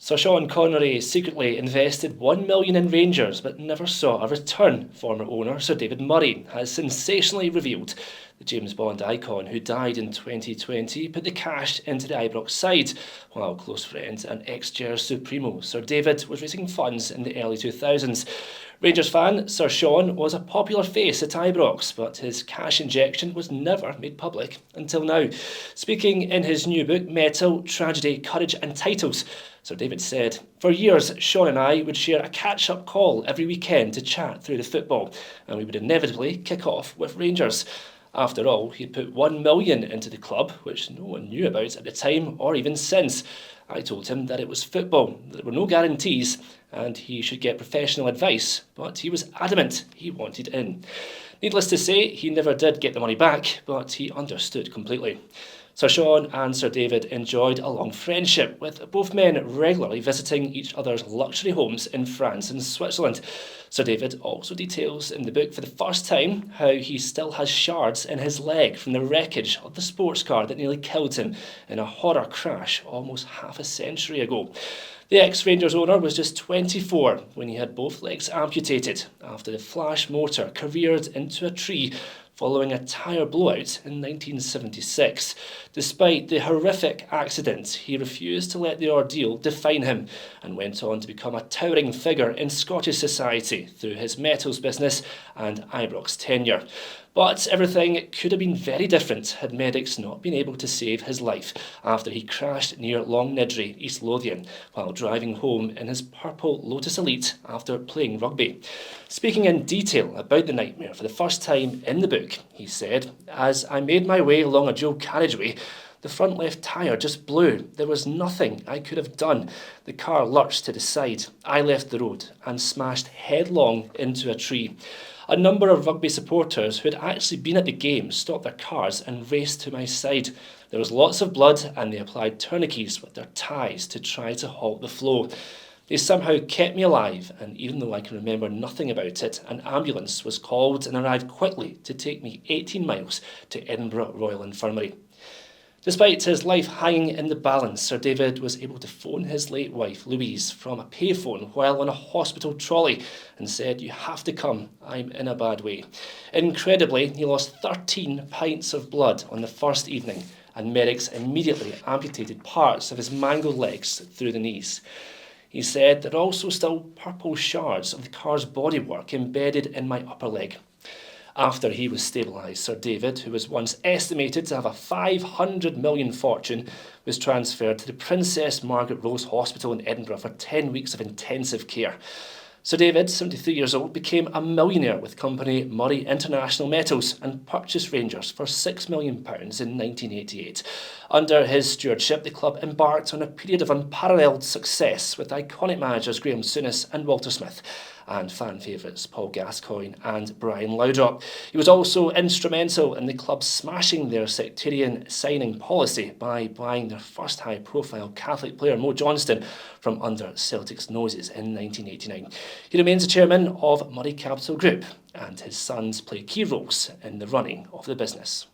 Sir Sean Connery secretly invested £1 million in Rangers but never saw a return, former owner Sir David Murray has sensationally revealed. The James Bond icon, who died in 2020, put the cash into the Ibrox side, while close friend and ex-Gers Supremo Sir David was raising funds in the early 2000s. Rangers fan Sir Sean was a popular face at Ibrox, but his cash injection was never made public until now. Speaking in his new book, Metal, Tragedy, Courage and Titles, Sir David said, "For years, Sean and I would share a catch-up call every weekend to chat through the football, and we would inevitably kick off with Rangers. After all, he'd put £1 million into the club, which no one knew about at the time or even since. I told him that it was football, that there were no guarantees, and he should get professional advice, but he was adamant he wanted in. Needless to say, he never did get the money back, but he understood completely." Sir Sean and Sir David enjoyed a long friendship, with both men regularly visiting each other's luxury homes in France and Switzerland. Sir David also details in the book for the first time how he still has shards in his leg from the wreckage of the sports car that nearly killed him in a horror crash almost half a century ago. The ex-Rangers owner was just 24 when he had both legs amputated after the flash motor careered into a tree following a tyre blowout in 1976. Despite the horrific accident, he refused to let the ordeal define him and went on to become a towering figure in Scottish society through his metals business and Ibrox tenure. But everything could have been very different had medics not been able to save his life after he crashed near Longnidrey, East Lothian, while driving home in his purple Lotus Elite after playing rugby. Speaking in detail about the nightmare for the first time in the book, he said, "As I made my way along a dual carriageway, the front left tyre just blew. There was nothing I could have done. The car lurched to the side. I left the road and smashed headlong into a tree. A number of rugby supporters who had actually been at the game stopped their cars and raced to my side. There was lots of blood and they applied tourniquets with their ties to try to halt the flow. They somehow kept me alive, and even though I can remember nothing about it, an ambulance was called and arrived quickly to take me 18 miles to Edinburgh Royal Infirmary." Despite his life hanging in the balance, Sir David was able to phone his late wife, Louise, from a payphone while on a hospital trolley and said, "You have to come, I'm in a bad way." Incredibly, he lost 13 pints of blood on the first evening, and medics immediately amputated parts of his mangled legs through the knees. He said, "There are also still purple shards of the car's bodywork embedded in my upper leg." After he was stabilised, Sir David, who was once estimated to have a £500 million fortune, was transferred to the Princess Margaret Rose Hospital in Edinburgh for 10 weeks of intensive care. Sir David, 73 years old, became a millionaire with company Murray International Metals and purchased Rangers for £6 million in 1988. Under his stewardship, the club embarked on a period of unparalleled success with iconic managers Graham Souness and Walter Smith, and fan favourites Paul Gascoigne and Brian Laudrup. He was also instrumental in the club smashing their sectarian signing policy by buying their first high-profile Catholic player, Mo Johnston, from under Celtic's noses in 1989. He remains the chairman of Murray Capital Group, and his sons play key roles in the running of the business.